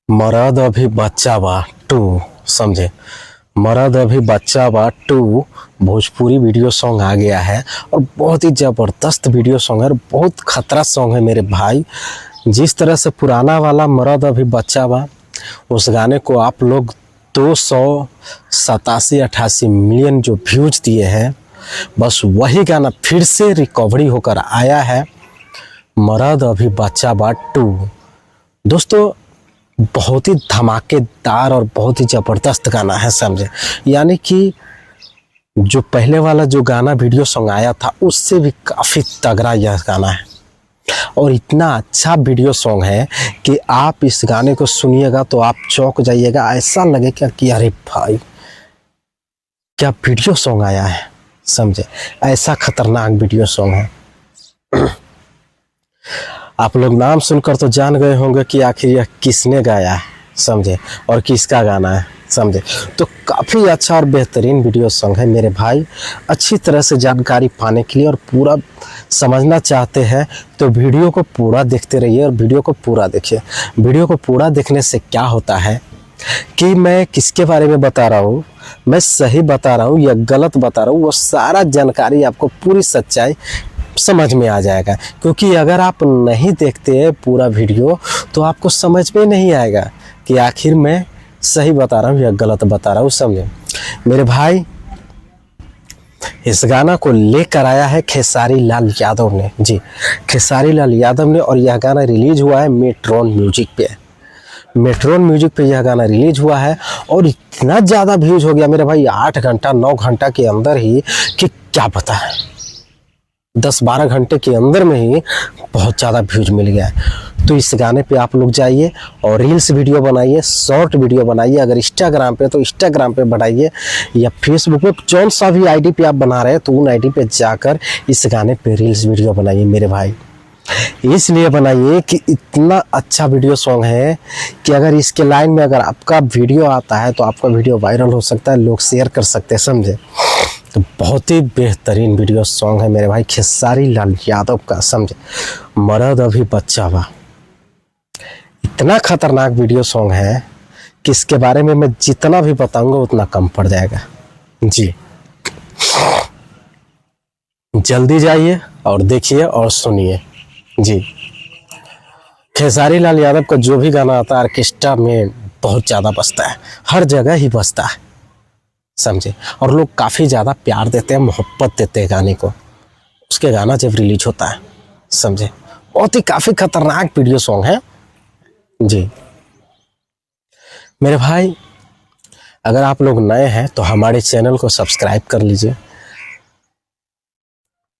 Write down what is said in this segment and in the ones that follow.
मरद अभी बच्चा बा टू, समझे। मरद अभी बच्चा बा टू भोजपुरी वीडियो सॉन्ग आ गया है और बहुत ही ज़बरदस्त वीडियो सॉन्ग है और बहुत खतरा सॉन्ग है मेरे भाई। जिस तरह से पुराना वाला मरद अभी बच्चा बा उस गाने को आप लोग 287-88 मिलियन जो व्यूज दिए हैं, बस वही गाना फिर से रिकवरी होकर आया है, मरद अभी बच्चा बा टू। दोस्तों बहुत ही धमाकेदार और बहुत ही ज़बरदस्त गाना है, समझे। यानी कि जो पहले वाला जो गाना वीडियो सॉन्ग आया था उससे भी काफ़ी तगड़ा यह गाना है और इतना अच्छा वीडियो सॉन्ग है कि आप इस गाने को सुनिएगा तो आप चौंक जाइएगा। ऐसा लगेगा कि अरे भाई क्या वीडियो सॉन्ग आया है, समझे। ऐसा खतरनाक वीडियो सॉन्ग है। आप लोग नाम सुनकर तो जान गए होंगे कि आखिर यह किसने गाया है, समझे, और किसका गाना है, समझे। तो काफ़ी अच्छा और बेहतरीन वीडियो सॉन्ग है मेरे भाई। अच्छी तरह से जानकारी पाने के लिए और पूरा समझना चाहते हैं तो वीडियो को पूरा देखते रहिए और वीडियो को पूरा देखिए। वीडियो को पूरा देखने से क्या होता है कि मैं किसके बारे में बता रहा हूँ, मैं सही बता रहा हूँ या गलत बता रहा हूँ, वो सारा जानकारी आपको पूरी सच्चाई समझ में आ जाएगा। क्योंकि अगर आप नहीं देखते पूरा वीडियो तो आपको समझ में नहीं आएगा कि आखिर मैं सही बता रहा हूँ या गलत बता रहा हूँ, समझे मेरे भाई। इस गाना को लेकर आया है खेसारी लाल यादव ने, जी खेसारी लाल यादव ने, और यह गाना रिलीज हुआ है मेट्रोन म्यूजिक पे। मेट्रोन म्यूजिक पे यह गाना रिलीज हुआ है और इतना ज़्यादा व्यूज हो गया मेरे भाई 8 घंटा 9 घंटा के अंदर ही कि क्या पता है, 10-12 घंटे के अंदर में ही बहुत ज़्यादा व्यूज मिल गया है। तो इस गाने पे आप लोग जाइए और रील्स वीडियो बनाइए, शॉर्ट वीडियो बनाइए। अगर इंस्टाग्राम पे तो इंस्टाग्राम पे बढ़ाइए या फेसबुक पे, जौन सा भी आईडी पे आप बना रहे हैं तो उन आईडी पे जाकर इस गाने पे रील्स वीडियो बनाइए मेरे भाई। इसलिए बनाइए कि इतना अच्छा वीडियो सॉन्ग है कि अगर इसके लाइन में अगर आपका वीडियो आता है तो आपका वीडियो वायरल हो सकता है, लोग शेयर कर सकते हैं, समझे। तो बहुत ही बेहतरीन वीडियो सॉन्ग है मेरे भाई खेसारी लाल यादव का, समझे। मरद अभी बच्चा बा, इतना खतरनाक वीडियो सॉन्ग है कि इसके बारे में मैं जितना भी बताऊंगा उतना कम पड़ जाएगा। जी जल्दी जाइए और देखिए और सुनिए। जी खेसारी लाल यादव का जो भी गाना आता है ऑर्केस्ट्रा में बहुत ज़्यादा बजता है, हर जगह ही बजता है, समझे। और लोग काफ़ी ज़्यादा प्यार देते हैं, मोहब्बत देते हैं गाने को, उसके गाना जब रिलीज होता है, समझे। बहुत ही काफ़ी खतरनाक वीडियो सॉन्ग है जी मेरे भाई। अगर आप लोग नए हैं तो हमारे चैनल को सब्सक्राइब कर लीजिए।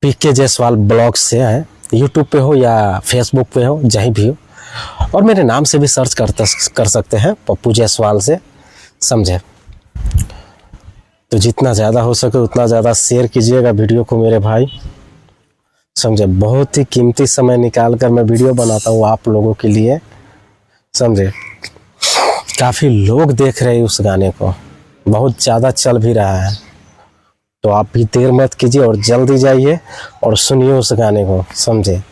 पीके जायसवाल ब्लॉग से है, यूट्यूब पे हो या फेसबुक पे हो, जहीं भी हो, और मेरे नाम से भी सर्च कर सकते हैं, पप्पू जायसवाल से, समझे। तो जितना ज़्यादा हो सके उतना ज़्यादा शेयर कीजिएगा वीडियो को मेरे भाई, समझे। बहुत ही कीमती समय निकाल कर मैं वीडियो बनाता हूँ आप लोगों के लिए, समझे। काफ़ी लोग देख रहे हैं उस गाने को, बहुत ज़्यादा चल भी रहा है। तो आप भी देर मत कीजिए और जल्दी जाइए और सुनिए उस गाने को, समझे।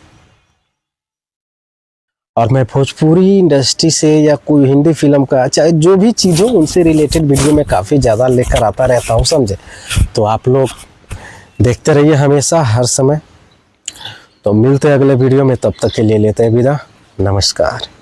और मैं भोजपुरी इंडस्ट्री से या कोई हिंदी फिल्म का, चाहे जो भी चीज़ हो, उनसे रिलेटेड वीडियो में काफ़ी ज़्यादा लेकर आता रहता हूँ, समझे। तो आप लोग देखते रहिए हमेशा, हर समय। तो मिलते हैं अगले वीडियो में, तब तक के लिए लेते हैं विदा, नमस्कार।